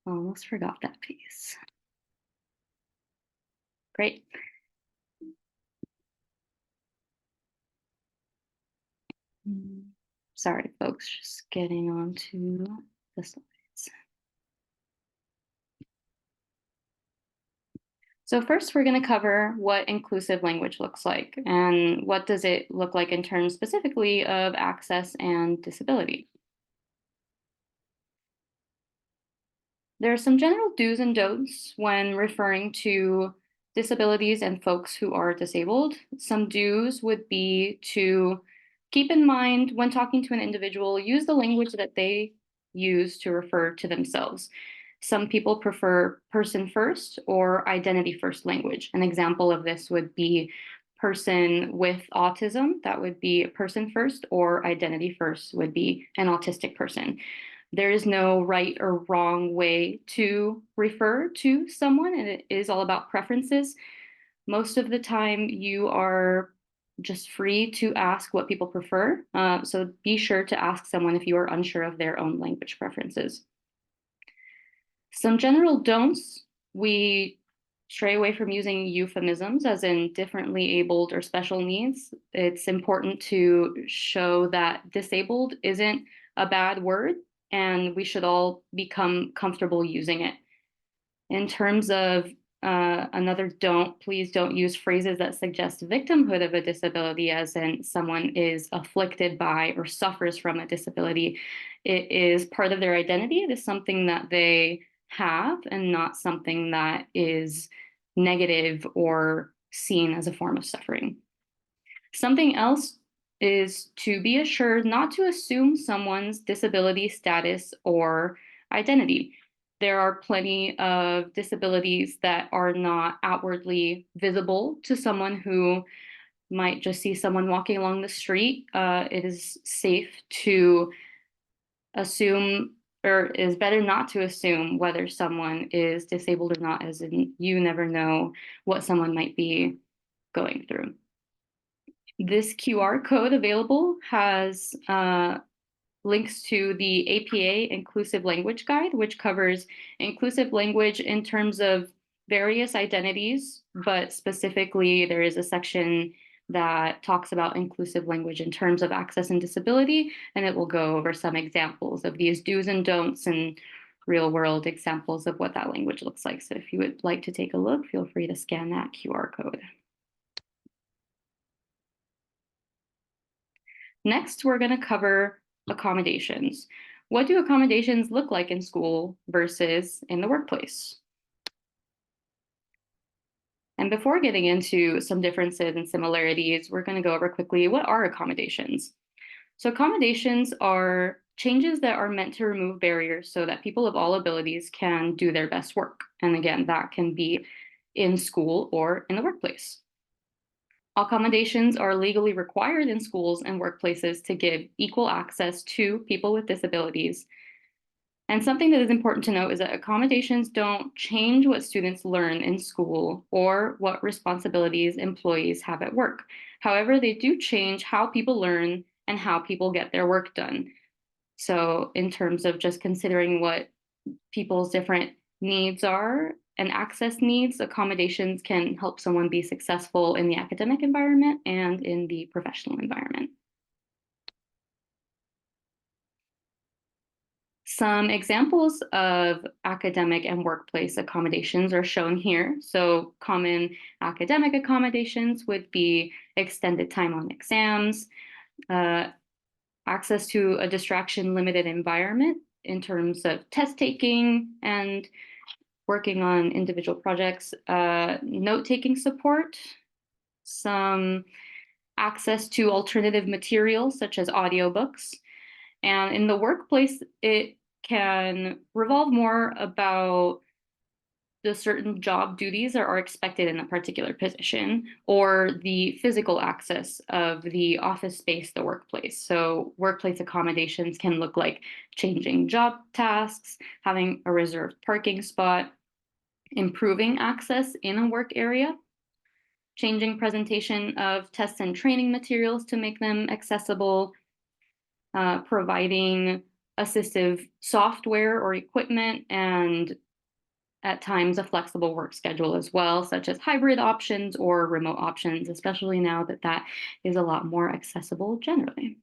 Almost forgot that piece. Great. Sorry, folks, just getting onto the slides. So first, we're going to cover what inclusive language looks like and what does it look like in terms specifically of access and disability. There are some general do's and don'ts when referring to disabilities and folks who are disabled. Some do's would be to keep in mind when talking to an individual, use the language that they use to refer to themselves. Some people prefer person first or identity first language. An example of this would be person with autism, that would be person first, or identity first would be an autistic person. There is no right or wrong way to refer to someone, and it is all about preferences. Most of the time, you are just free to ask what people prefer. So be sure to ask someone if you are unsure of their own language preferences. Some general don'ts, we stray away from using euphemisms, as in differently abled or special needs. It's important to show that disabled isn't a bad word, and we should all become comfortable using it. In terms of another don't, please don't use phrases that suggest victimhood of a disability, as in someone is afflicted by or suffers from a disability. It is part of their identity. It is something that they have and not something that is negative or seen as a form of suffering. Something else is to be assured not to assume someone's disability status or identity. There are plenty of disabilities that are not outwardly visible to someone who might just see someone walking along the street. It is safe to assume, or it is better not to assume whether someone is disabled or not, as in you never know what someone might be going through. This QR code available has links to the APA Inclusive Language Guide, which covers inclusive language in terms of various identities, but specifically there is a section that talks about inclusive language in terms of access and disability, and it will go over some examples of these do's and don'ts and real world examples of what that language looks like. So if you would like to take a look, feel free to scan that QR code. Next, we're going to cover accommodations. What do accommodations look like in school versus in the workplace? And before getting into some differences and similarities, we're going to go over quickly what are accommodations. So accommodations are changes that are meant to remove barriers so that people of all abilities can do their best work. And again, that can be in school or in the workplace. Accommodations are legally required in schools and workplaces to give equal access to people with disabilities. And something that is important to note is that accommodations don't change what students learn in school or what responsibilities employees have at work. However, they do change how people learn and how people get their work done. So in terms of just considering what people's different needs are and access needs, accommodations can help someone be successful in the academic environment and in the professional environment. Some examples of academic and workplace accommodations are shown here. So common academic accommodations would be extended time on exams, access to a distraction-limited environment in terms of test taking and working on individual projects, note-taking support, some access to alternative materials such as audiobooks. And in the workplace, it can revolve more about the certain job duties that are expected in a particular position or the physical access of the office space, the workplace. So workplace accommodations can look like changing job tasks, having a reserved parking spot, improving access in a work area, changing presentation of tests and training materials to make them accessible, providing assistive software or equipment, and at times a flexible work schedule as well, such as hybrid options or remote options, especially now that that is a lot more accessible generally.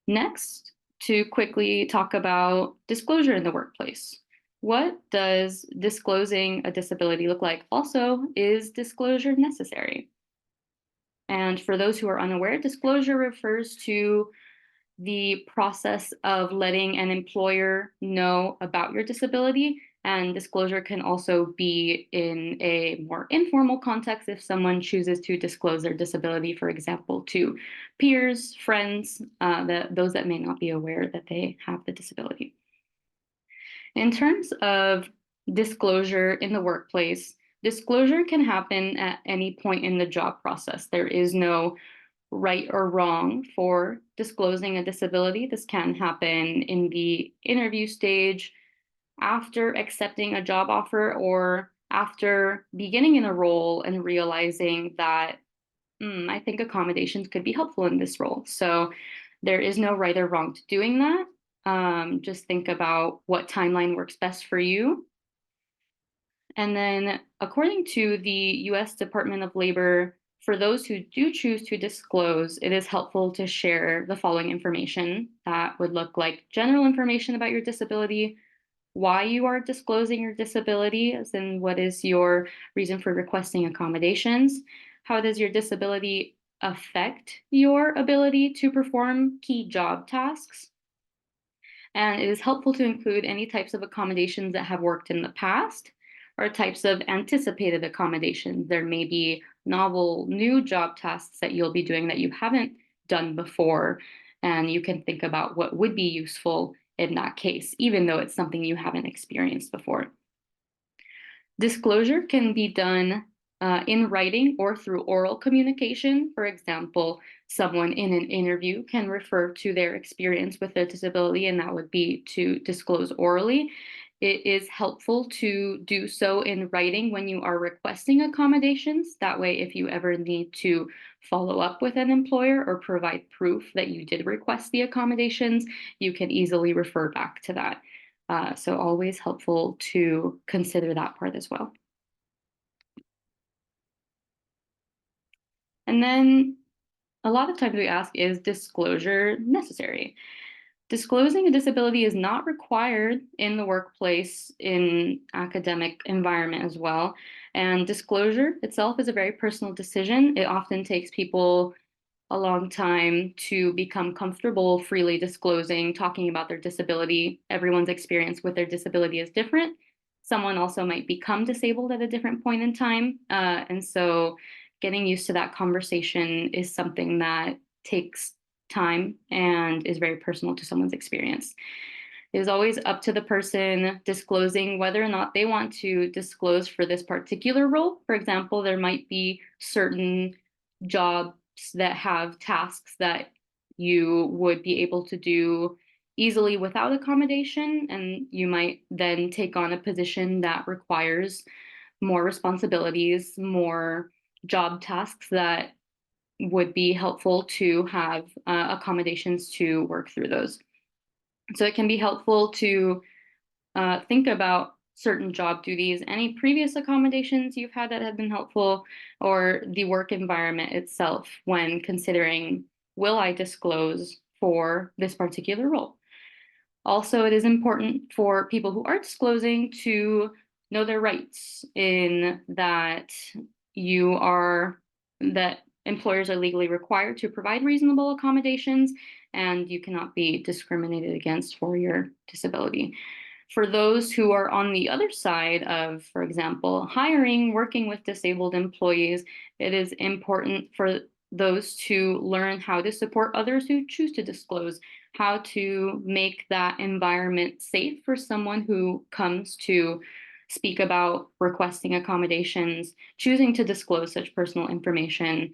Next, to quickly talk about disclosure in the workplace. What does disclosing a disability look like? Also, is disclosure necessary? And for those who are unaware, disclosure refers to the process of letting an employer know about your disability. And disclosure can also be in a more informal context if someone chooses to disclose their disability, for example, to peers, friends, those that may not be aware that they have the disability. In terms of disclosure in the workplace, disclosure can happen at any point in the job process. There is no right or wrong for disclosing a disability. This can happen in the interview stage, after accepting a job offer, or after beginning in a role and realizing that I think accommodations could be helpful in this role. So there is no right or wrong to doing that. Just think about what timeline works best for you. And then, according to the US Department of Labor, for those who do choose to disclose, it is helpful to share the following information. That would look like general information about your disability, why you are disclosing your disability, as in what is your reason for requesting accommodations, how does your disability affect your ability to perform key job tasks, and it is helpful to include any types of accommodations that have worked in the past or types of anticipated accommodations. There may be novel new job tasks that you'll be doing that you haven't done before, and you can think about what would be useful in that case, even though it's something you haven't experienced before. Disclosure can be done in writing or through oral communication. For example, someone in an interview can refer to their experience with their disability, and that would be to disclose orally. It is helpful to do so in writing when you are requesting accommodations. That way, if you ever need to follow up with an employer or provide proof that you did request the accommodations, you can easily refer back to that. So always helpful to consider that part as well. And then a lot of times we ask, is disclosure necessary? Disclosing a disability is not required in the workplace, in academic environment as well. And disclosure itself is a very personal decision. It often takes people a long time to become comfortable freely disclosing, talking about their disability. Everyone's experience with their disability is different. Someone also might become disabled at a different point in time. And so getting used to that conversation is something that takes time and is very personal to someone's experience. It is always up to the person disclosing whether or not they want to disclose for this particular role. For example, there might be certain jobs that have tasks that you would be able to do easily without accommodation, and you might then take on a position that requires more responsibilities, more job tasks that would be helpful to have accommodations to work through those. So it can be helpful to think about certain job duties, any previous accommodations you've had that have been helpful, or the work environment itself when considering, will I disclose for this particular role? Also, it is important for people who are disclosing to know their rights, in that that employers are legally required to provide reasonable accommodations, and you cannot be discriminated against for your disability. For those who are on the other side of, for example, hiring, working with disabled employees, it is important for those to learn how to support others who choose to disclose, how to make that environment safe for someone who comes to speak about requesting accommodations, choosing to disclose such personal information.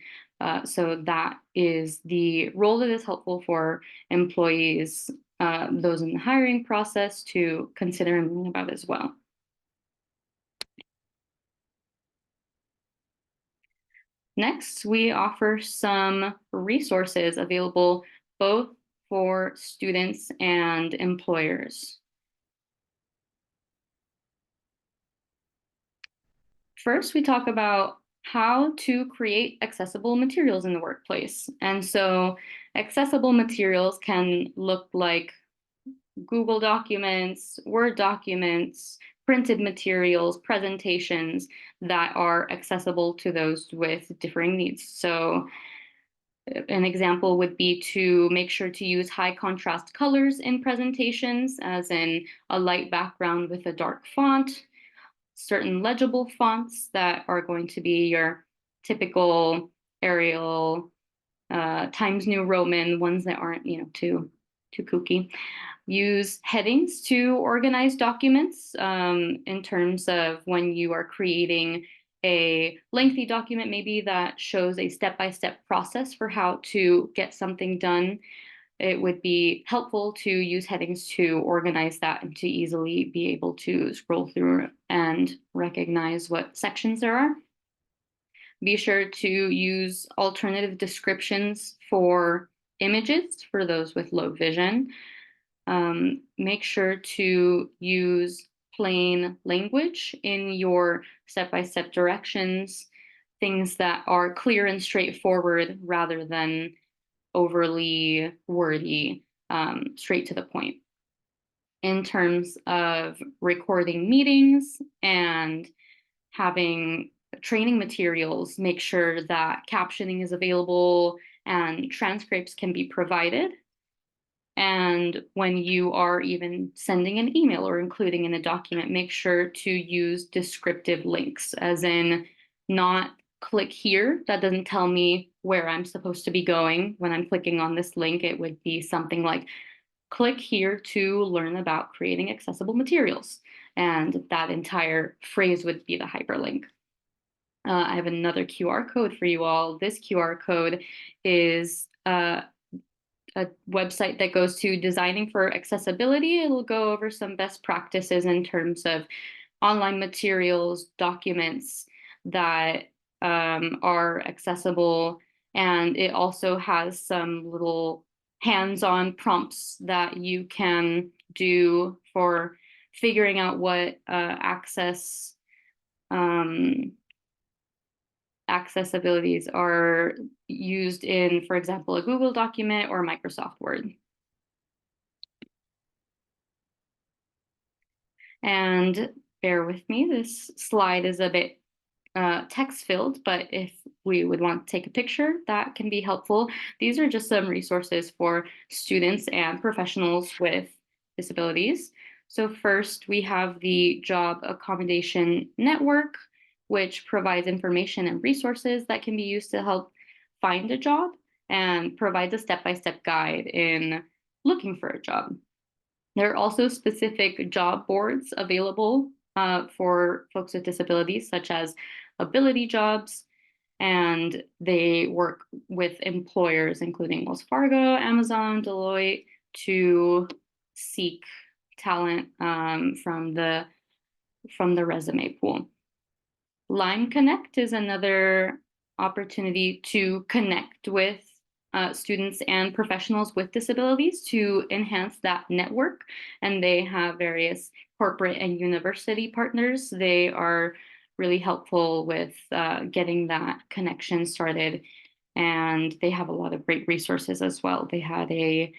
So that is the role that is helpful for employees, those in the hiring process, to consider and learn about as well. Next, we offer some resources available both for students and employers. First, we talk about how to create accessible materials in the workplace. And so accessible materials can look like Google documents, Word documents, printed materials, presentations that are accessible to those with differing needs. So an example would be to make sure to use high contrast colors in presentations, as in a light background with a dark font, certain legible fonts that are going to be your typical Arial, Times New Roman, ones that aren't, too kooky. Use headings to organize documents in terms of when you are creating a lengthy document, maybe that shows a step-by-step process for how to get something done. It would be helpful to use headings to organize that and to easily be able to scroll through and recognize what sections there are. Be sure to use alternative descriptions for images for those with low vision. Make sure to use plain language in your step-by-step directions, things that are clear and straightforward rather than overly wordy, straight to the point. In terms of recording meetings and having training materials, make sure that captioning is available and transcripts can be provided. And when you are even sending an email or including in a document, make sure to use descriptive links, as in not click here. That doesn't tell me where I'm supposed to be going. When I'm clicking on this link, it would be something like, click here to learn about creating accessible materials. And that entire phrase would be the hyperlink. I have another QR code for you all. This QR code is a website that goes to Designing for Accessibility. It'll go over some best practices in terms of online materials, documents that are accessible. And it also has some little hands-on prompts that you can do for figuring out what accessibilities are used in, for example, a Google document or Microsoft Word. And bear with me, this slide is a bit text-filled, but if we would want to take a picture, that can be helpful. These are just some resources for students and professionals with disabilities. So first, we have the Job Accommodation Network, which provides information and resources that can be used to help find a job and provides a step-by-step guide in looking for a job. There are also specific job boards available for folks with disabilities, such as Ability Jobs, and they work with employers, including Wells Fargo, Amazon, Deloitte, to seek talent from the resume pool. Lime Connect is another opportunity to connect with students and professionals with disabilities to enhance that network. And they have various corporate and university partners. They are really helpful with getting that connection started. And they have a lot of great resources as well. They had a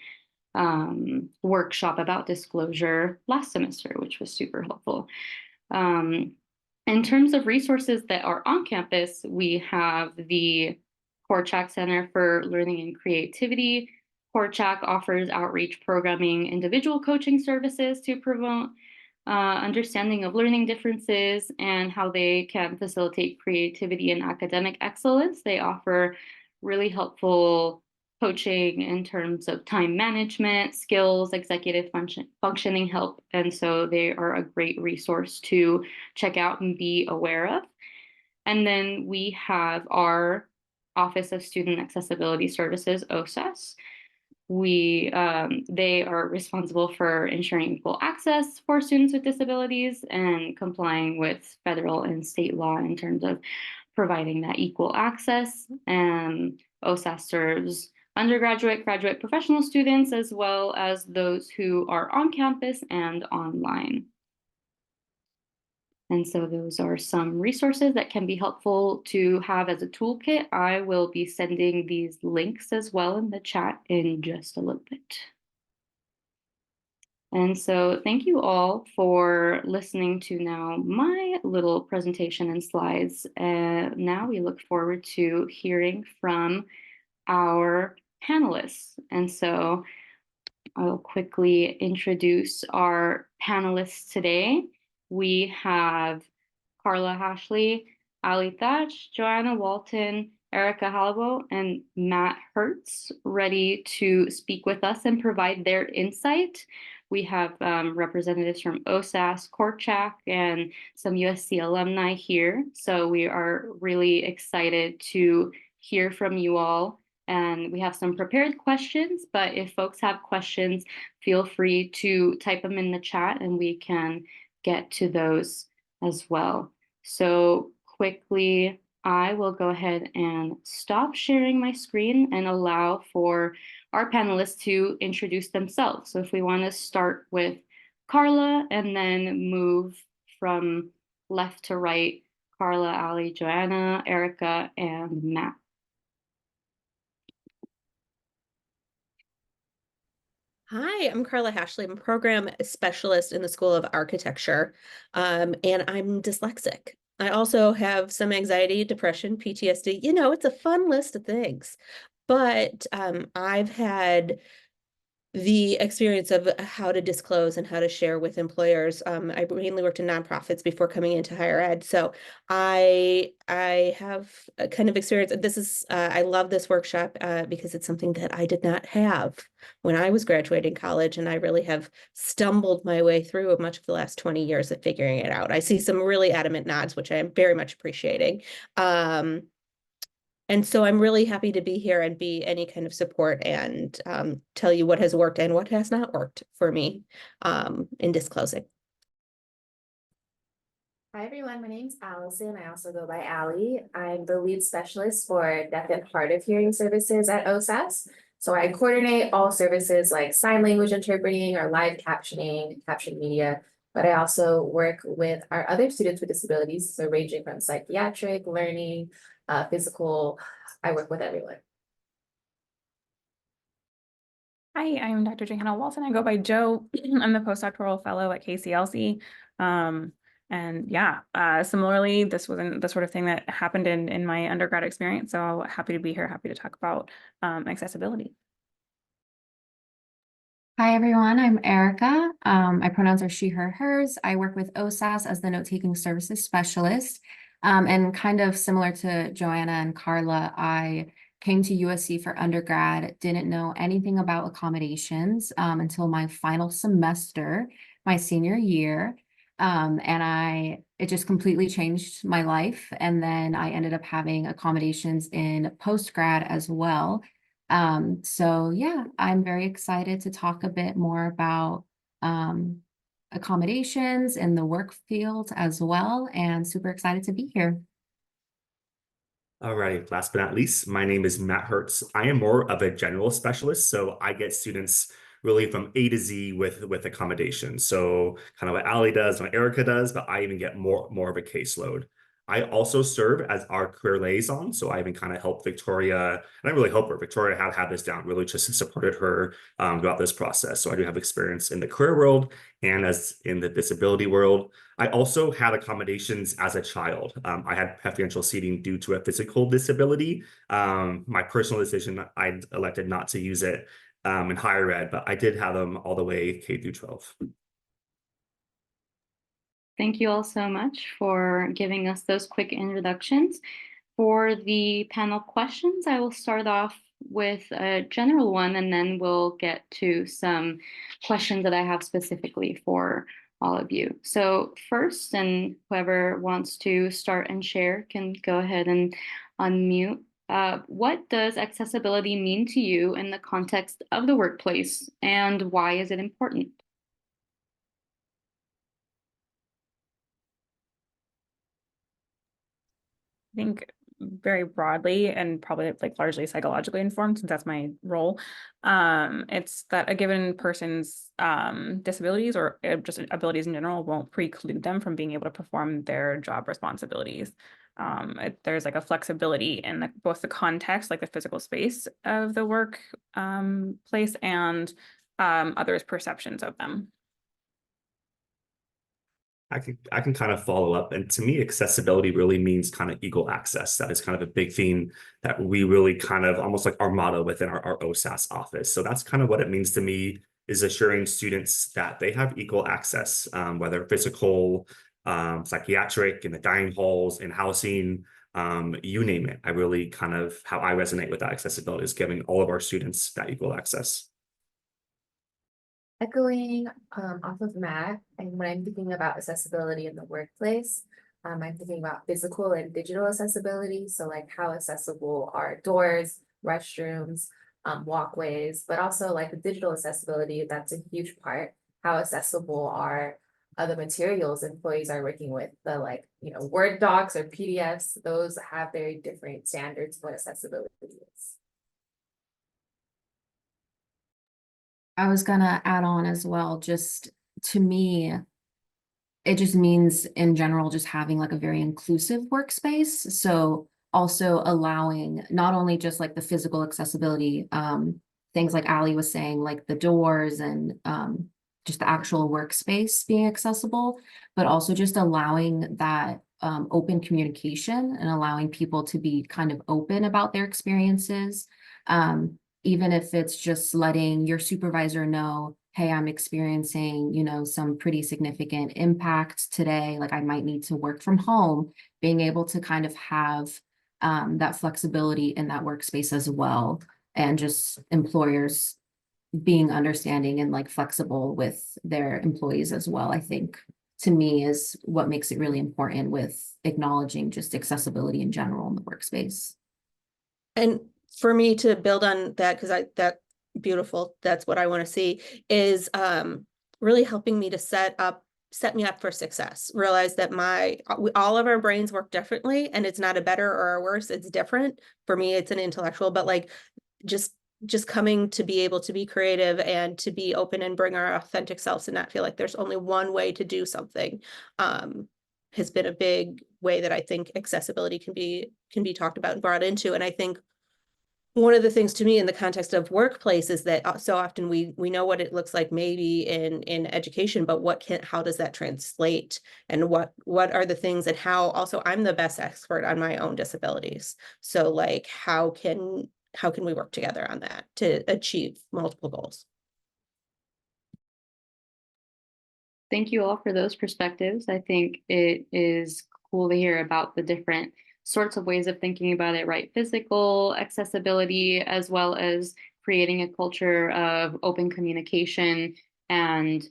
workshop about disclosure last semester, which was super helpful. In terms of resources that are on campus, we have the Korchak Center for Learning and Creativity. Korchak offers outreach programming, individual coaching services to promote understanding of learning differences and how they can facilitate creativity and academic excellence. They offer really helpful coaching in terms of time management, skills, executive functioning help. And so they are a great resource to check out and be aware of. And then we have our Office of Student Accessibility Services, OSAS. They are responsible for ensuring equal access for students with disabilities and complying with federal and state law in terms of providing that equal access. And OSAS serves undergraduate, graduate, professional students, as well as those who are on campus and online. And so those are some resources that can be helpful to have as a toolkit. I will be sending these links as well in the chat in just a little bit. And so thank you all for listening to now my little presentation and slides. Now we look forward to hearing from our panelists. And so I'll quickly introduce our panelists today. We have Carla Hasley, Alyson Thach, Johanna Walton, Erica Hallebo, and Matt Hertz ready to speak with us and provide their insight. We have representatives from OSAS, Korchak, and some USC alumni here. So we are really excited to hear from you all. And we have some prepared questions, but if folks have questions, feel free to type them in the chat and we can get to those as well. So quickly, I will go ahead and stop sharing my screen and allow for our panelists to introduce themselves. So if we want to start with Carla and then move from left to right, Carla, Ali, Joanna, Erica, and Matt. Hi, I'm Carla Hasley. I'm a program specialist in the School of Architecture, and I'm dyslexic. I also have some anxiety, depression, PTSD. You know, it's a fun list of things. But I've had the experience of how to disclose and how to share with employers. I mainly worked in nonprofits before coming into higher ed, so I have a kind of experience. This is I love this workshop because it's something that I did not have when I was graduating college, and I really have stumbled my way through much of the last 20 years of figuring it out. I see some really adamant nods, which I am very much appreciating. And so I'm really happy to be here and be any kind of support and tell you what has worked and what has not worked for me in disclosing. Hi everyone, my name's Alyson. I also go by Allie. I'm the lead specialist for deaf and hard of hearing services at OSAS. So I coordinate all services like sign language interpreting or live captioning, caption media, but I also work with our other students with disabilities, so ranging from psychiatric, learning, physical. I work with everyone. Hi, I'm Dr. Johanna Walton. I go by Jo. I'm the postdoctoral fellow at KCLC. And yeah, similarly, this wasn't the sort of thing that happened in my undergrad experience. So happy to be here, happy to talk about accessibility. Hi, everyone. I'm Erica. My pronouns are she, her, hers. I work with OSAS as the note-taking services specialist. And kind of similar to Joanna and Carla, I came to USC for undergrad, didn't know anything about accommodations until my final semester, my senior year. It just completely changed my life. And then I ended up having accommodations in postgrad as well. So yeah, I'm very excited to talk a bit more about accommodations in the work field as well, and super excited to be here. All right, last but not least, my name is Matt Hertz. I am more of a general specialist, so I get students really from A to Z with accommodations. So kind of what Ali does, what Erica does, but I even get more of a caseload. I also serve as our career liaison, so I even kind of help Victoria, and I really hope Victoria had this down, really just supported her throughout this process. So I do have experience in the career world and as in the disability world. I also had accommodations as a child. I had preferential seating due to a physical disability. My personal decision, I elected not to use it in higher ed, but I did have them all the way K through 12. Thank you all so much for giving us those quick introductions. For the panel questions, I will start off with a general one, and then we'll get to some questions that I have specifically for all of you. So first, and whoever wants to start and share can go ahead and unmute. What does accessibility mean to you in the context of the workplace, and why is it important? think very broadly and probably like largely psychologically informed, since that's my role. It's that a given person's disabilities or just abilities in general won't preclude them from being able to perform their job responsibilities. There's like a flexibility in both the context, like the physical space of the work place, and others' perceptions of them. I can kind of follow up. And to me, accessibility really means kind of equal access. That is kind of a big theme that we really kind of almost like our motto within our OSAS office. So that's kind of what it means to me, is assuring students that they have equal access, whether physical, psychiatric, in the dining halls, in housing, you name it. I really kind of, how I resonate with that accessibility is giving all of our students that equal access. Echoing off of Matt, and when I'm thinking about accessibility in the workplace, I'm thinking about physical and digital accessibility. So like how accessible are doors, restrooms, walkways, but also like the digital accessibility, that's a huge part. How accessible are the materials employees are working with, the like, you know, Word docs or PDFs, those have very different standards for accessibility is. I was gonna add on as well, just to me, it just means in general, just having like a very inclusive workspace. So also allowing not only just like the physical accessibility, things like Ali was saying, like the doors and just the actual workspace being accessible, but also just allowing that open communication and allowing people to be kind of open about their experiences. Even if it's just letting your supervisor know, hey, I'm experiencing, you know, some pretty significant impact today, like I might need to work from home, being able to kind of have that flexibility in that workspace as well. And just employers being understanding and like flexible with their employees as well, I think to me is what makes it really important with acknowledging just accessibility in general in the workspace. And for me to build on that, because that beautiful, that's what I want to see, is really helping me to set me up for success. Realize that all of our brains work differently, and it's not a better or a worse, it's different. For me, it's an intellectual, but like just coming to be able to be creative and to be open and bring our authentic selves and not feel like there's only one way to do something has been a big way that I think accessibility can be talked about and brought into. And I think one of the things to me in the context of workplace is that so often we know what it looks like maybe in education, but how does that translate, and what are the things, and how also I'm the best expert on my own disabilities. So like how can we work together on that to achieve multiple goals? Thank you all for those perspectives. I think it is cool to hear about the different sorts of ways of thinking about it, right? Physical accessibility, as well as creating a culture of open communication and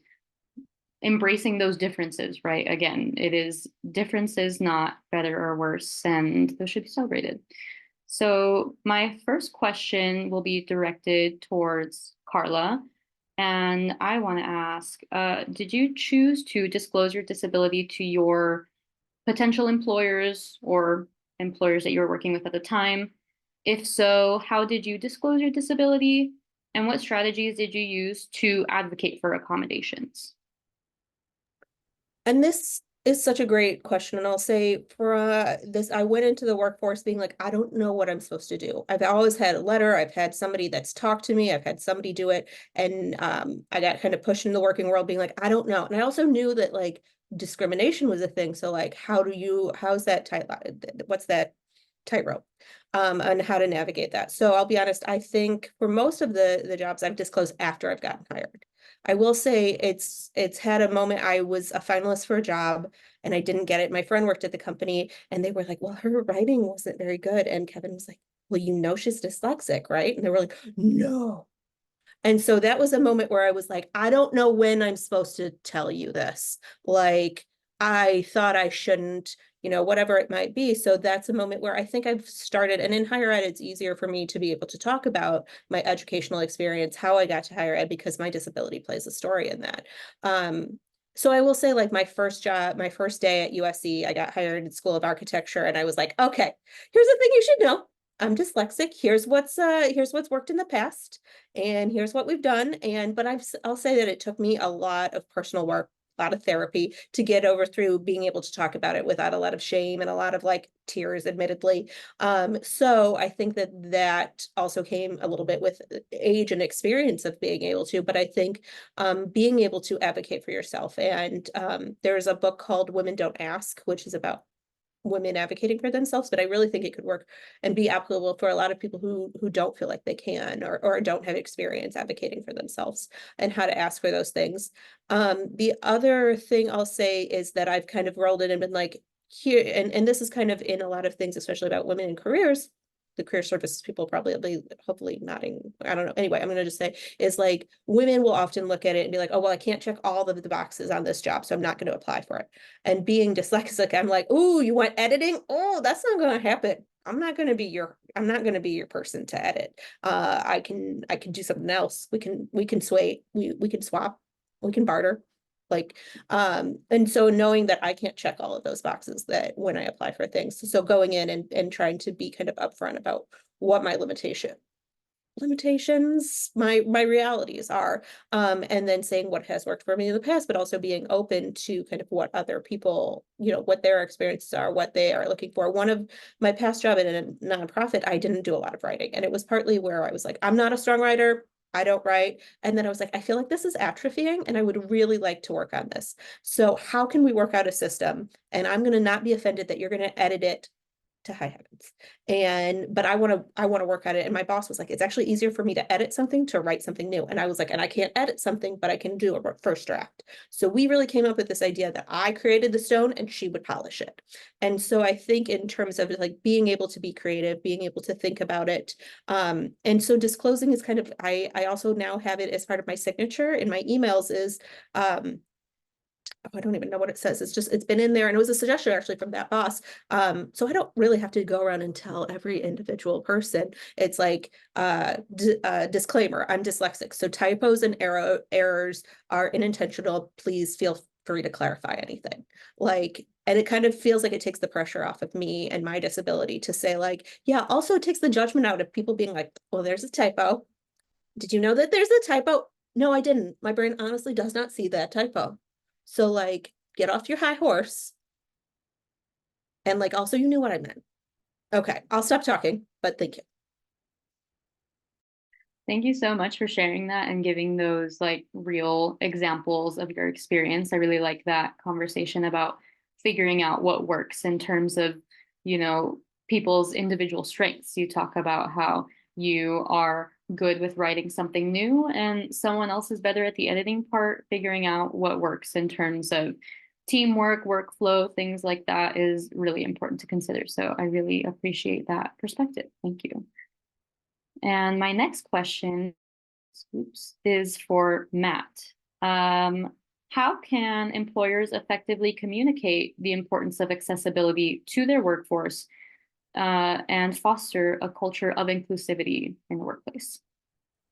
embracing those differences, right? Again, it is differences, not better or worse, and those should be celebrated. So my first question will be directed towards Carla. And I want to ask, did you choose to disclose your disability to your potential employers or employers that you were working with at the time? If so, how did you disclose your disability? And what strategies did you use to advocate for accommodations? And this is such a great question. And I'll say for this, I went into the workforce being like, I don't know what I'm supposed to do. I've always had a letter. I've had somebody that's talked to me. I've had somebody do it. And I got kind of pushed in the working world being like, I don't know. And I also knew that like discrimination was a thing. So like, how's that what's that tightrope? And how to navigate that. So I'll be honest, I think for most of the jobs I've disclosed after I've gotten hired. I will say it's had a moment. I was a finalist for a job and I didn't get it. My friend worked at the company and they were like, well, her writing wasn't very good. And Kevin was like, well, you know, she's dyslexic, right? And they were like, no. And so that was a moment where I was like, I don't know when I'm supposed to tell you this. Like, I thought I shouldn't, you know, whatever it might be. So that's a moment where I think I've started, and in higher ed, it's easier for me to be able to talk about my educational experience, how I got to higher ed, because my disability plays a story in that. So I will say, like, my first job, my first day at USC, I got hired at School of Architecture, and I was like, okay, here's the thing you should know. I'm dyslexic. Here's what's worked in the past, and here's what we've done. And but I'll say that it took me a lot of personal work, a lot of therapy to get over through being able to talk about it without a lot of shame and a lot of like tears, admittedly. So I think that that also came a little bit with age and experience of being able to, but I think being able to advocate for yourself. And there's a book called Women Don't Ask, which is about women advocating for themselves, but I really think it could work and be applicable for a lot of people who don't feel like they can or don't have experience advocating for themselves and how to ask for those things. The other thing I'll say is that I've kind of rolled in and been like, here, and this is kind of in a lot of things, especially about women in careers. The career services people probably be hopefully nodding. I don't know. Anyway, I'm going to just say is like women will often look at it and be like, oh, well, I can't check all of the boxes on this job, so I'm not going to apply for it. And being dyslexic, I'm like, oh, you want editing? Oh, that's not going to happen. I'm not going to be your person to edit. I can do something else. We can sway, we can swap, we can barter. Like, and so knowing that I can't check all of those boxes that when I apply for things. So going in and trying to be kind of upfront about what my limitations, my realities are, and then saying what has worked for me in the past, but also being open to kind of what other people, what their experiences are, what they are looking for. One of my past job in a nonprofit, I didn't do a lot of writing, and it was partly where I was like, I'm not a strong writer. I don't write. And then I was like, I feel like this is atrophying and I would really like to work on this. So how can we work out a system? And I'm going to not be offended that you're going to edit it to high heavens. But I want to work at it. And my boss was like, it's actually easier for me to edit something to write something new. And I was like, and I can't edit something, but I can do a first draft. So we really came up with this idea that I created the stone and she would polish it. And so I think in terms of like being able to be creative, being able to think about it. And so disclosing is kind of, I also now have it as part of my signature in my emails is, I don't even know what it says. It's been in there, and it was a suggestion actually from that boss. So I don't really have to go around and tell every individual person. It's like disclaimer, I'm dyslexic. So typos and errors are unintentional. Please feel free to clarify anything. Like, and it kind of feels like it takes the pressure off of me and my disability to say like, yeah, also it takes the judgment out of people being like, well, there's a typo. Did you know that there's a typo? No, I didn't. My brain honestly does not see that typo. So like, get off your high horse. And like, also, you knew what I meant. Okay, I'll stop talking, but thank you. Thank you so much for sharing that and giving those like real examples of your experience. I really like that conversation about figuring out what works in terms of, people's individual strengths. You talk about how you are good with writing something new and someone else is better at the editing part. Figuring out what works in terms of teamwork, workflow, things like that is really important to consider. So I really appreciate that perspective. Thank you. And my next question is for Matt. How can employers effectively communicate the importance of accessibility to their workforce and foster a culture of inclusivity in the workplace?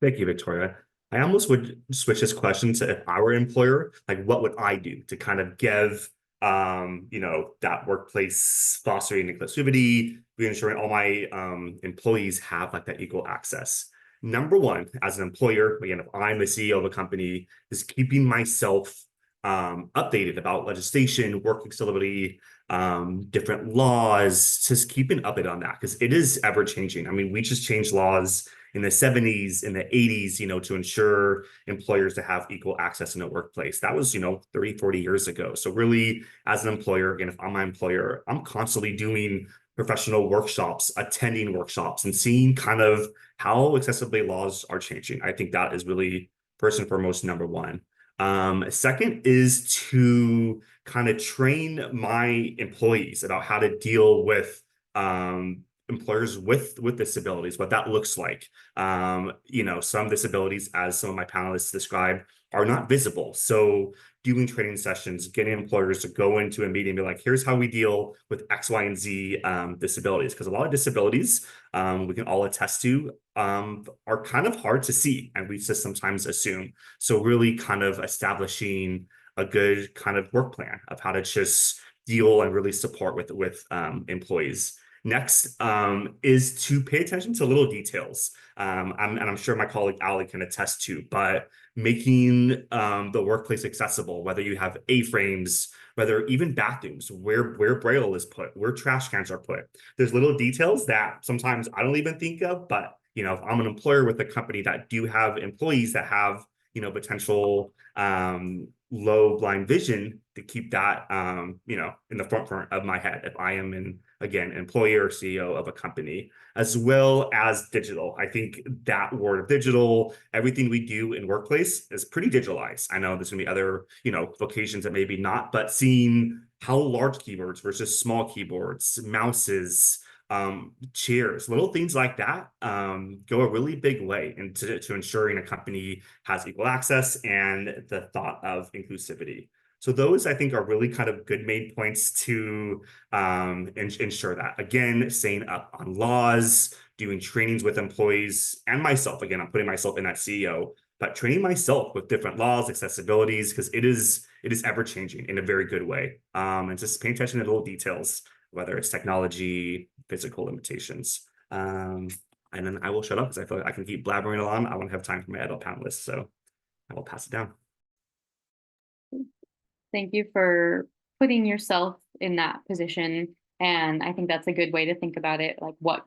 Thank you, Victoria. I almost would switch this question to if I were an employer, like what would I do to kind of give that workplace fostering inclusivity, ensuring all my employees have like that equal access. Number one, as an employer, again, if I'm the CEO of a company, is keeping myself updated about legislation, work accessibility, different laws, just keeping updated on that because it is ever changing. I mean, we just changed laws in the 70s, in the 80s, to ensure employers to have equal access in the workplace. That was, 30, 40 years ago. So really, as an employer, again, if I'm my employer, I'm constantly doing professional workshops, attending workshops, and seeing kind of how accessibility laws are changing. I think that is really, first and foremost, number one. Second is to kind of train my employees about how to deal with employers with disabilities, what that looks like. Some disabilities, as some of my panelists described, are not visible. So doing training sessions, getting employers to go into a meeting and be like, here's how we deal with X, Y, and Z disabilities. Because a lot of disabilities we can all attest to are kind of hard to see, and we just sometimes assume. So really kind of establishing a good kind of work plan of how to just deal and really support with employees. Next is to pay attention to little details. And I'm sure my colleague Ali can attest to, but making the workplace accessible, whether you have A-frames, whether even bathrooms, where Braille is put, where trash cans are put. There's little details that sometimes I don't even think of, but if I'm an employer with a company that do have employees that have, potential low blind vision, to keep that, in the front of my head if I am an, again, employer or CEO of a company, as well as digital. I think that word digital, everything we do in workplace is pretty digitalized. I know there's gonna be other, vocations that maybe not, but seeing how large keyboards versus small keyboards, mouses, chairs, little things like that go a really big way into ensuring a company has equal access and the thought of inclusivity. So those, I think, are really kind of good main points to ensure that. Again, staying up on laws, doing trainings with employees and myself. Again, I'm putting myself in that CEO, but training myself with different laws, accessibilities, because it is ever changing in a very good way. And just paying attention to little details, whether it's technology, physical limitations. And then I will shut up because I feel like I can keep blabbering along. I won't have time for my adult panelists, so I will pass it down. Thank you for putting yourself in that position. And I think that's a good way to think about it. Like, what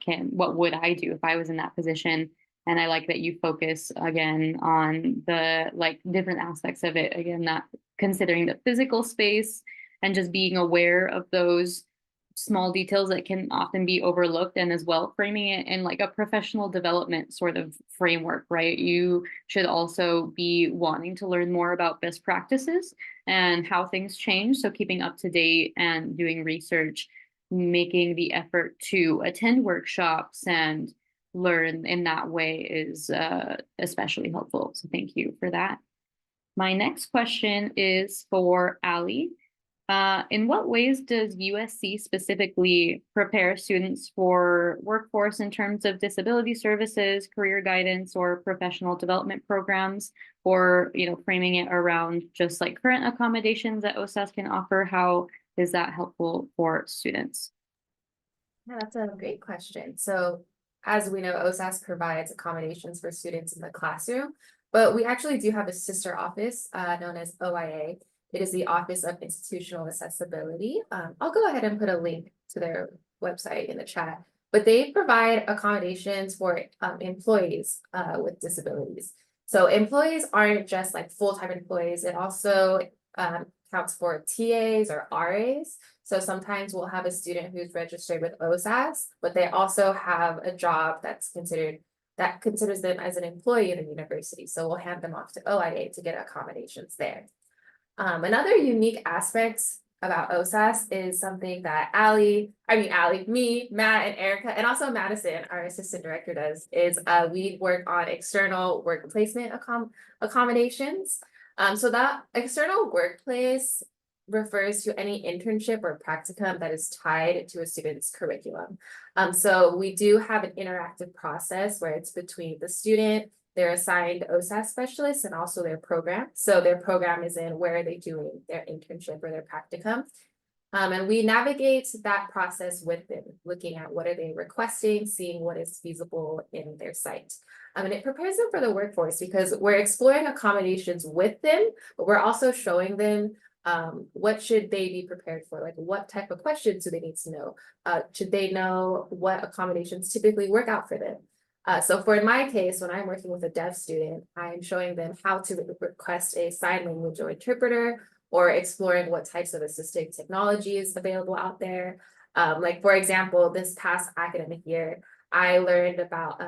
would I do if I was in that position? And I like that you focus again on the different aspects of it. Again, not considering the physical space and just being aware of those small details that can often be overlooked, and as well framing it in like a professional development sort of framework, right? You should also be wanting to learn more about best practices and how things change. So keeping up to date and doing research, making the effort to attend workshops and learn in that way is especially helpful. So thank you for that. My next question is for Ali. In what ways does USC specifically prepare students for workforce in terms of disability services, career guidance, or professional development programs, or framing it around just like current accommodations that OSAS can offer? How is that helpful for students? Yeah, that's a great question. So as we know, OSAS provides accommodations for students in the classroom, but we actually do have a sister office known as OIA. It is the Office of Institutional Accessibility. I'll go ahead and put a link to their website in the chat, but they provide accommodations for employees with disabilities. So employees aren't just like full-time employees. It also counts for TAs or RAs. So sometimes we'll have a student who's registered with OSAS, but they also have a job that considers them as an employee in the university. So we'll hand them off to OIA to get accommodations there. Another unique aspect about OSAS is something that me, Matt, and Erica, and also Madison, our assistant director, does, is we work on external work placement accommodations. So that external workplace refers to any internship or practicum that is tied to a student's curriculum. So we do have an interactive process where it's between the student, their assigned OSAS specialists, and also their program. So their program is in where are they doing their internship or their practicum. And we navigate that process with them, looking at what are they requesting, seeing what is feasible in their site. And it prepares them for the workforce because we're exploring accommodations with them, but we're also showing them what should they be prepared for? Like, what type of questions do they need to know? Should they know what accommodations typically work out for them? So for in my case, when I'm working with a deaf student, I'm showing them how to request a sign language or interpreter, or exploring what types of assistive technology is available out there. Like, for example, this past academic year, I learned about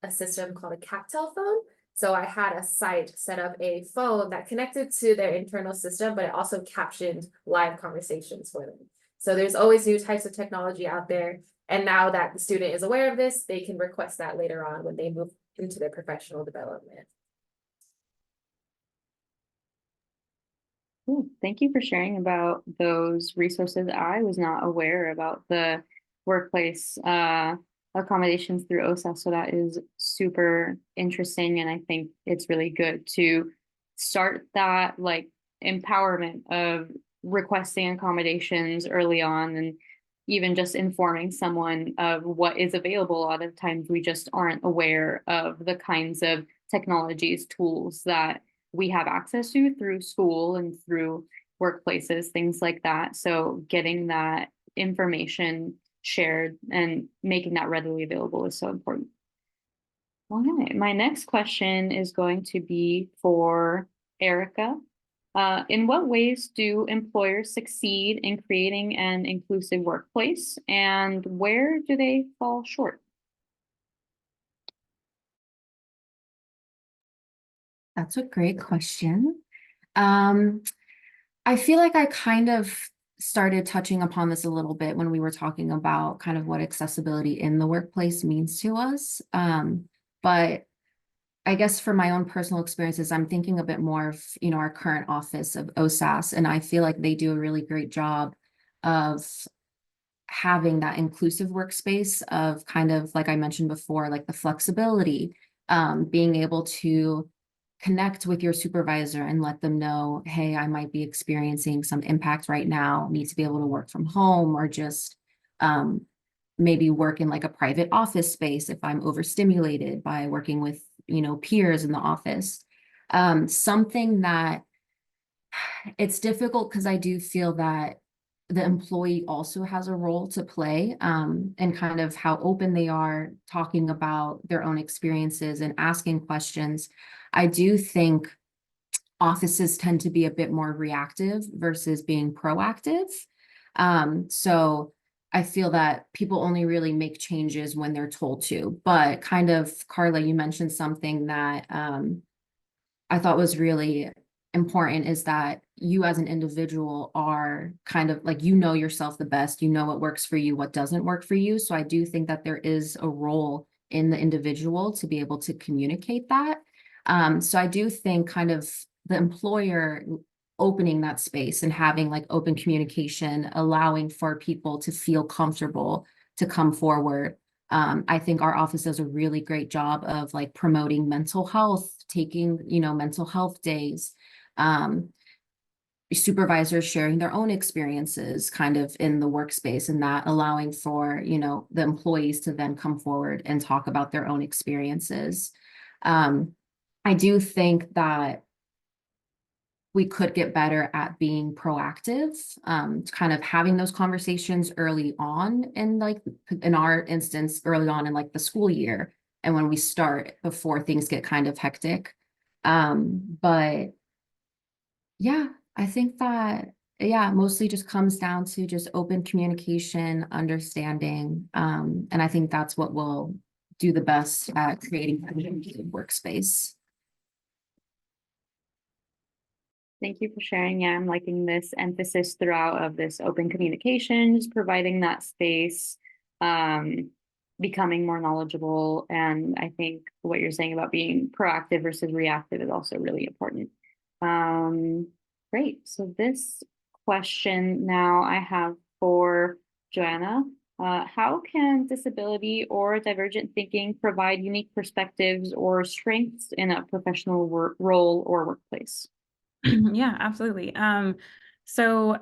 a system called a CapTel phone. So I had a site set up a phone that connected to their internal system, but it also captioned live conversations for them. So there's always new types of technology out there. And now that the student is aware of this, they can request that later on when they move into their professional development. Cool. Thank you for sharing about those resources. I was not aware about the workplace accommodations through OSAS, so that is super interesting. And I think it's really good to start that like empowerment of requesting accommodations early on, and even just informing someone of what is available. A lot of times we just aren't aware of the kinds of technologies, tools that we have access to through school and through workplaces, things like that. So getting that information shared and making that readily available is so important. All right, my next question is going to be for Erica. In what ways do employers succeed in creating an inclusive workplace, and where do they fall short? That's a great question. I feel like I kind of started touching upon this a little bit when we were talking about kind of what accessibility in the workplace means to us. But I guess for my own personal experiences, I'm thinking a bit more of, our current office of OSAS, and I feel like they do a really great job of having that inclusive workspace of kind of, like I mentioned before, like the flexibility, being able to connect with your supervisor and let them know, hey, I might be experiencing some impact right now, need to be able to work from home, or just maybe work in like a private office space if I'm overstimulated by working with, peers in the office. Something that it's difficult because I do feel that the employee also has a role to play, and kind of how open they are talking about their own experiences and asking questions. I do think offices tend to be a bit more reactive versus being proactive. So I feel that people only really make changes when they're told to. But kind of, Carla, you mentioned something that I thought was really important, is that you as an individual are kind of like, yourself the best, what works for you, what doesn't work for you. So I do think that there is a role in the individual to be able to communicate that. So I do think kind of the employer opening that space and having like open communication, allowing for people to feel comfortable to come forward. I think our office does a really great job of like promoting mental health, taking, mental health days, supervisors sharing their own experiences kind of in the workspace, and that allowing for, the employees to then come forward and talk about their own experiences. I do think that we could get better at being proactive, kind of having those conversations early on, and like in our instance, early on in like the school year, and when we start before things get kind of hectic. But yeah, I think that, yeah, mostly just comes down to just open communication, understanding. And I think that's what will do the best at creating a workspace. Thank you for sharing. Yeah, I'm liking this emphasis throughout of this open communications, providing that space, becoming more knowledgeable. And I think what you're saying about being proactive versus reactive is also really important. Great. So this question now I have for Johanna. How can disability or divergent thinking provide unique perspectives or strengths in a professional role or workplace? Yeah, absolutely. So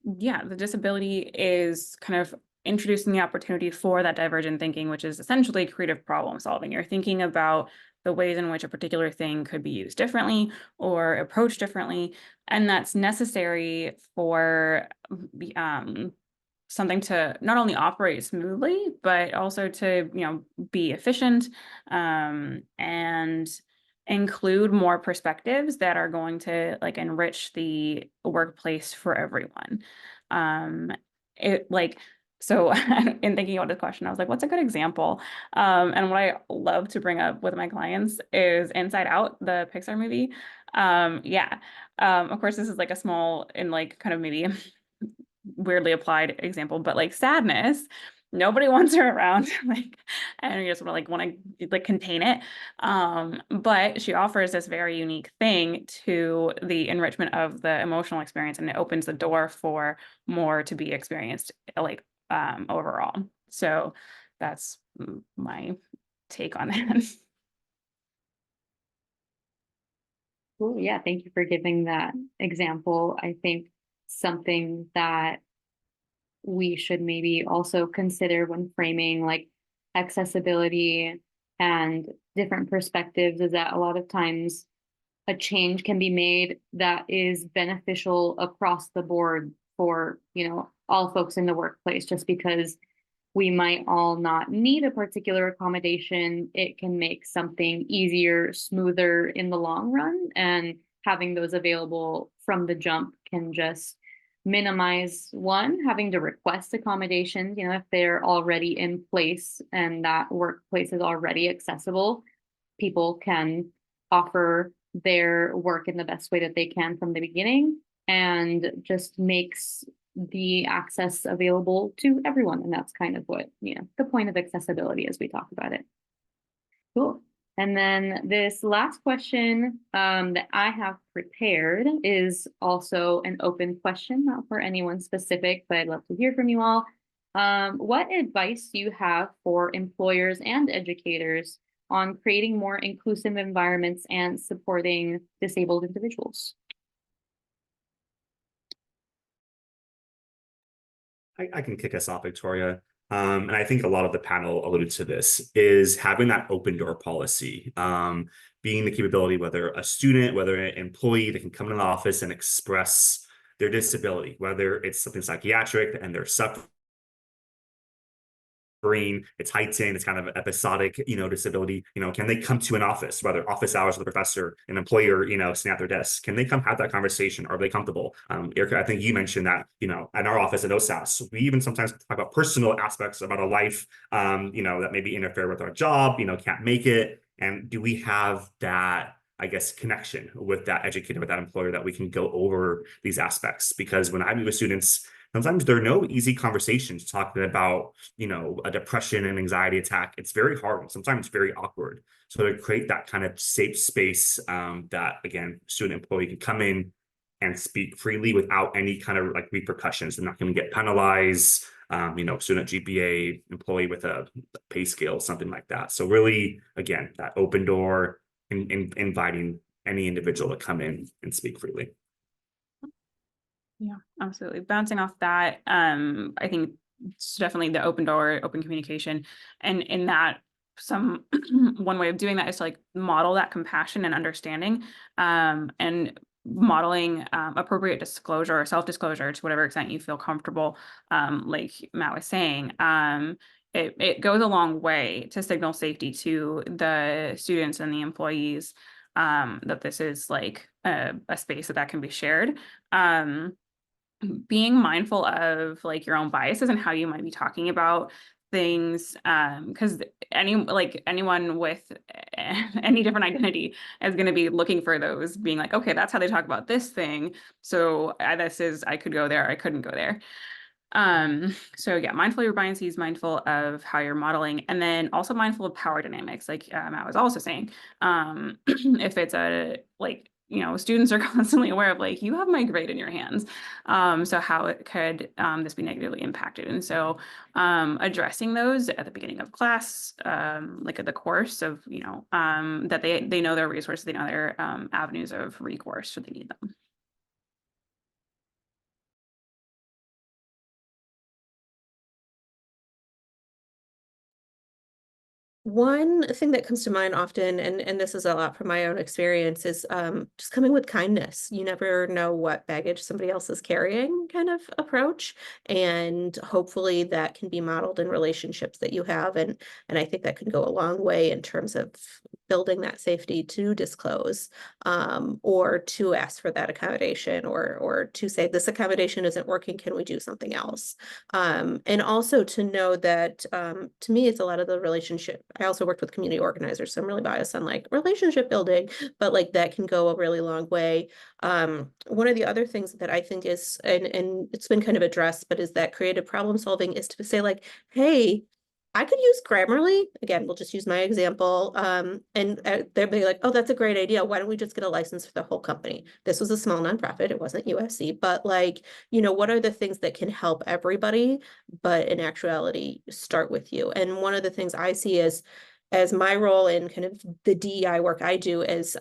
yeah, the disability is kind of introducing the opportunity for that divergent thinking, which is essentially creative problem solving. You're thinking about the ways in which a particular thing could be used differently or approached differently, and that's necessary for something to not only operate smoothly, but also to be efficient, and include more perspectives that are going to like enrich the workplace for everyone. So in thinking about this question, I was like, what's a good example? And what I love to bring up with my clients is Inside Out, the Pixar movie. Of course, this is like a small and like kind of maybe weirdly applied example, but like sadness, nobody wants her around, like, and you just want to like contain it. But she offers this very unique thing to the enrichment of the emotional experience, and it opens the door for more to be experienced, like overall. So that's my take on that. Cool. Yeah, thank you for giving that example. I think something that we should maybe also consider when framing like accessibility and different perspectives is that a lot of times a change can be made that is beneficial across the board for, all folks in the workplace. Just because we might all not need a particular accommodation, it can make something easier, smoother in the long run. And having those available from the jump can just minimize having to request accommodations, if they're already in place and that workplace is already accessible, people can offer their work in the best way that they can from the beginning, and just makes the access available to everyone. And that's kind of what, the point of accessibility as we talk about it. Cool. And then this last question that I have prepared is also an open question, not for anyone specific, but I'd love to hear from you all. What advice do you have for employers and educators on creating more inclusive environments and supporting disabled individuals? I can kick us off, Victoria. And I think a lot of the panel alluded to this, is having that open door policy, being the capability, whether a student, whether an employee, they can come in the office and express their disability, whether it's something psychiatric and they're suffering, it's heightened, it's kind of episodic, disability, can they come to an office, whether office hours with a professor, an employer, sitting at their desk, can they come have that conversation? Are they comfortable? Erica, I think you mentioned that, at our office at OSAS, we even sometimes talk about personal aspects about our life, that maybe interfere with our job, can't make it. And do we have that, I guess, connection with that educator, with that employer, that we can go over these aspects? Because when I meet with students, sometimes there are no easy conversations talking about, a depression and anxiety attack. It's very hard. Sometimes very awkward. So to create that kind of safe space, that, again, student employee can come in and speak freely without any kind of like repercussions. They're not going to get penalized, student GPA, employee with a pay scale, something like that. So really, again, that open door, in inviting any individual to come in and speak freely. Yeah, absolutely. Bouncing off that, I think it's definitely the open door, open communication. And in that, one way of doing that is to like model that compassion and understanding, and modeling appropriate disclosure or self-disclosure to whatever extent you feel comfortable, like Matt was saying. It goes a long way to signal safety to the students and the employees, that this is like a space that can be shared. Being mindful of like your own biases and how you might be talking about things, because anyone with any different identity is going to be looking for those, being like, okay, that's how they talk about this thing, so I could go there, I couldn't go there. So yeah, mindful of your biases, mindful of how you're modeling, and then also mindful of power dynamics, like Matt was also saying. If it's students are constantly aware of like, you have my grade in your hands, so how it could this be negatively impacted. And so addressing those at the beginning of class, like at the course of, that they know their resources, they know their avenues of recourse should they need them. One thing that comes to mind often, and this is a lot from my own experience, is just coming with kindness. You never know what baggage somebody else is carrying, kind of approach. And hopefully that can be modeled in relationships that you have. And I think that can go a long way in terms of building that safety to disclose, or to ask for that accommodation, or to say, this accommodation isn't working, can we do something else? And also to know that, to me, it's a lot of the relationship. I also worked with community organizers, so I'm really biased on like relationship building, but like that can go a really long way. One of the other things that I think is, and it's been kind of addressed, but is that creative problem solving, is to say like, hey, I could use Grammarly. Again, we'll just use my example. And they'll be like, oh, that's a great idea. Why don't we just get a license for the whole company? This was a small nonprofit. It wasn't USC, but like, what are the things that can help everybody, but in actuality, start with you? And one of the things I see as my role in kind of the DEI work I do is,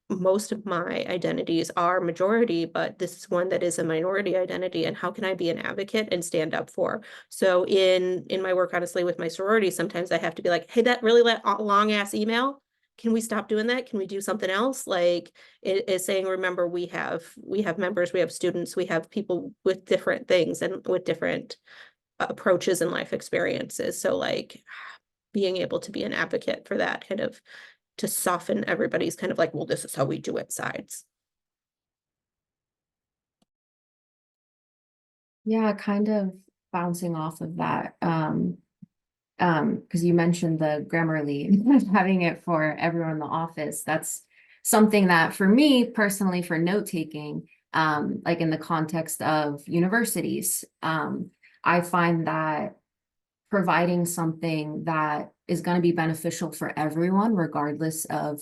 most of my identities are majority, but this is one that is a minority identity, and how can I be an advocate and stand up for? So in my work, honestly, with my sorority, sometimes I have to be like, hey, that really long ass email, can we stop doing that? Can we do something else? Like it is saying, remember, we have members, we have students, we have people with different things and with different approaches and life experiences. So like being able to be an advocate for that, kind of to soften everybody's kind of like, well, this is how we do it sides. Yeah, kind of bouncing off of that. Because you mentioned the Grammarly, having it for everyone in the office. That's something that for me personally, for note taking, like in the context of universities, I find that providing something that is going to be beneficial for everyone, regardless of,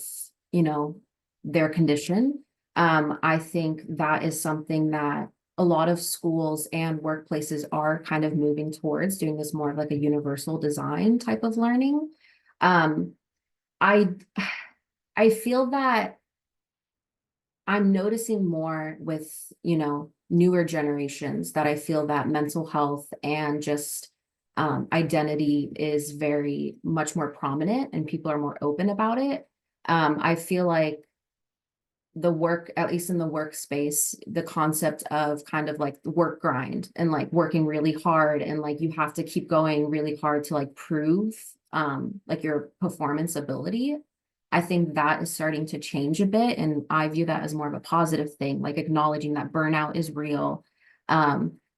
you know, their condition. I think that is something that a lot of schools and workplaces are kind of moving towards, doing this more of like a universal design type of learning. Um, I I feel that I'm noticing more with, you know, newer generations, that I feel that mental health and just identity is very much more prominent and people are more open about it. I feel like the work, at least in the workspace, the concept of kind of like the work grind and like working really hard and like you have to keep going really hard to like prove like your performance ability. I think that is starting to change a bit, and I view that as more of a positive thing, like acknowledging that burnout is real,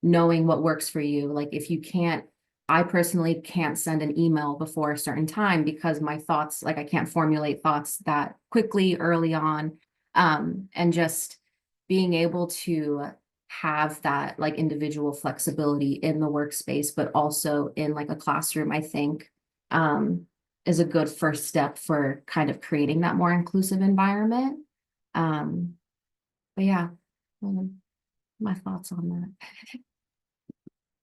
knowing what works for you. Like if you can't, I personally can't send an email before a certain time because my thoughts, like I can't formulate thoughts that quickly early on. And just being able to have that like individual flexibility in the workspace, but also in like a classroom, I think, is a good first step for kind of creating that more inclusive environment. But yeah, my thoughts on that.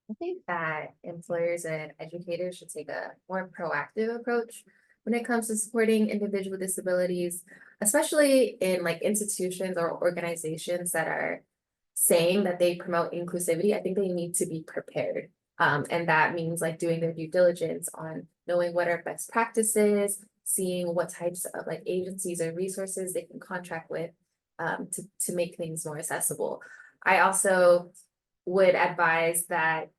I think that employers and educators should take a more proactive approach when it comes to supporting individuals with disabilities, especially in like institutions or organizations that are saying that they promote inclusivity. I think they need to be prepared. And that means like doing their due diligence on knowing what are best practices, seeing what types of like agencies or resources they can contract with to make things more accessible. I also would advise that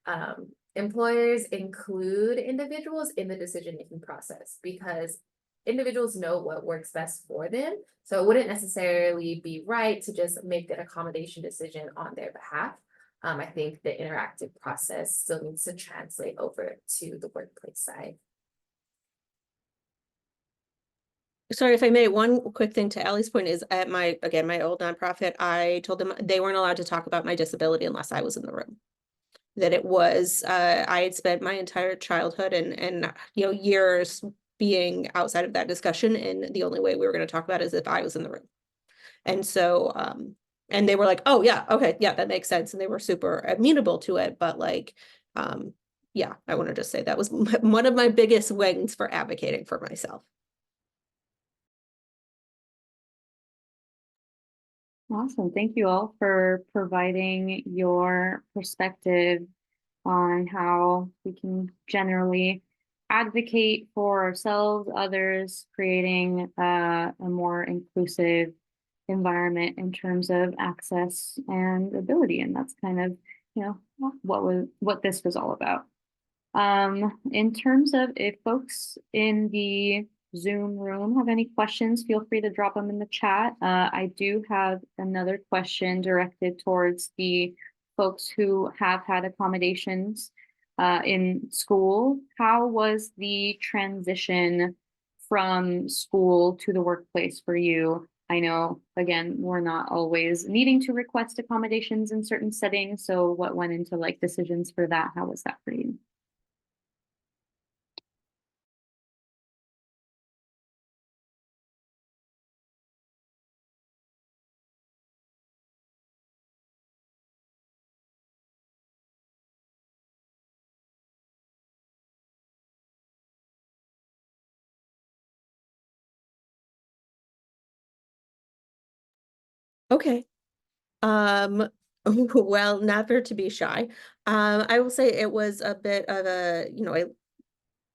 employers include individuals in the decision-making process, because individuals know what works best for them. So it wouldn't necessarily be right to just make an accommodation decision on their behalf. I think the interactive process still needs to translate over to the workplace side. Sorry, if I may, one quick thing to Allie's point is at my old nonprofit, I told them they weren't allowed to talk about my disability unless I was in the room. That it was, I had spent my entire childhood and years being outside of that discussion, and the only way we were going to talk about it is if I was in the room. And so, and they were like, oh yeah, okay, yeah, that makes sense. And they were super amenable to it. But like, yeah, I want to just say that was one of my biggest wins for advocating for myself. Awesome. Thank you all for providing your perspective on how we can generally advocate for ourselves, others, creating a more inclusive environment in terms of access and ability. And that's kind of, what this was all about. In terms of if folks in the Zoom room have any questions, feel free to drop them in the chat. I do have another question directed towards the folks who have had accommodations in school. How was the transition from school to the workplace for you? I know, again, we're not always needing to request accommodations in certain settings. So what went into like decisions for that? How was that for you? Okay. Well, never to be shy. I will say it was a bit of a, I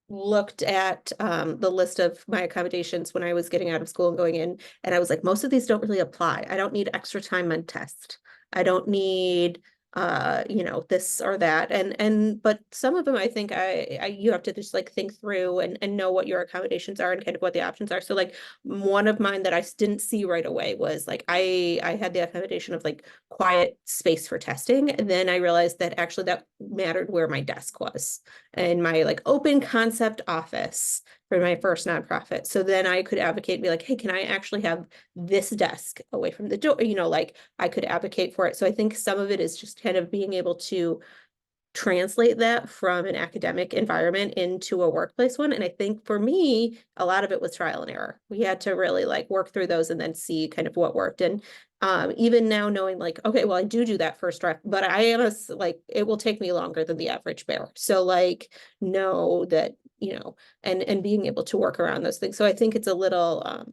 looked at the list of my accommodations when I was getting out of school and going in, and I was like, most of these don't really apply. I don't need extra time on test. I don't need this or that. But some of them I think you have to just like think through and know what your accommodations are and kind of what the options are. So like one of mine that I didn't see right away was like I had the accommodation of like quiet space for testing. And then I realized that actually that mattered where my desk was in my like open concept office for my first nonprofit. So then I could advocate and be like, hey, can I actually have this desk away from the door? Like I could advocate for it. So I think some of it is just kind of being able to translate that from an academic environment into a workplace one. And I think for me, a lot of it was trial and error. We had to really like work through those and then see kind of what worked. And even now knowing like, okay, well, I do that first draft, but I am like, it will take me longer than the average bear. So like, know that, and being able to work around those things. So I think it's a little,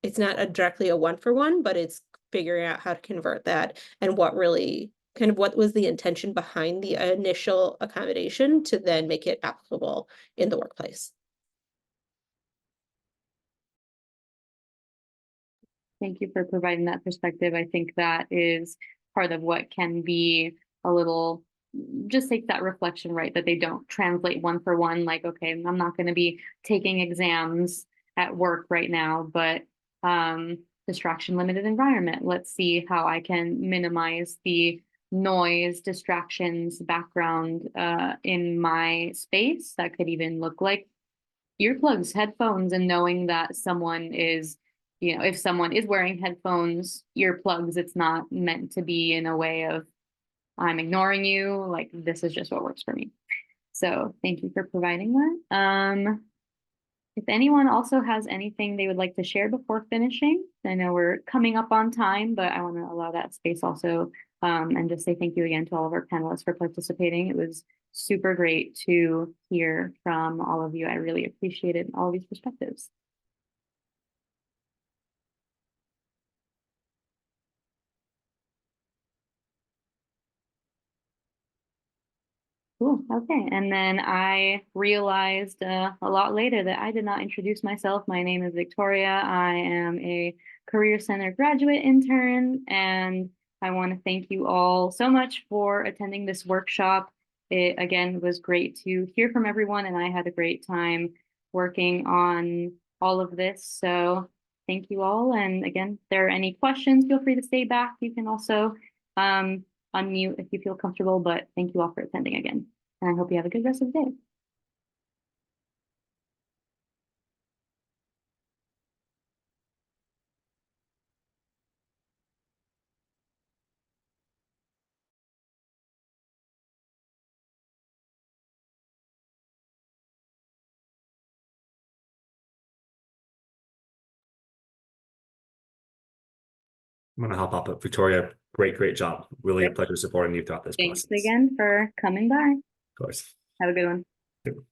it's not directly a 1-for-1, but it's figuring out how to convert that and what really kind of what was the intention behind the initial accommodation to then make it applicable in the workplace. Thank you for providing that perspective. I think that is part of what can be a little, just take that reflection, right? That they don't translate 1-for-1, like, okay, I'm not going to be taking exams at work right now, but distraction limited environment. Let's see how I can minimize the noise, distractions, background in my space. That could even look like earplugs, headphones, and knowing that someone is, if someone is wearing headphones, earplugs, it's not meant to be in a way of I'm ignoring you, like this is just what works for me. So thank you for providing that. If anyone also has anything they would like to share before finishing, I know we're coming up on time, but I want to allow that space also, and just say thank you again to all of our panelists for participating. It was super great to hear from all of you. I really appreciated all of these perspectives. Cool. Okay. And then I realized a lot later that I did not introduce myself. My name is Victoria. I am a Career Center graduate intern, and I want to thank you all so much for attending this workshop. It again was great to hear from everyone, and I had a great time working on all of this. So thank you all. And again, if there are any questions, feel free to stay back. You can also unmute if you feel comfortable, but thank you all for attending again. And I hope you have a good rest of the day. I'm gonna hop up, but Victoria, great job. Really a pleasure supporting you throughout this Thanks process. again for coming by. Of course. Have a good one.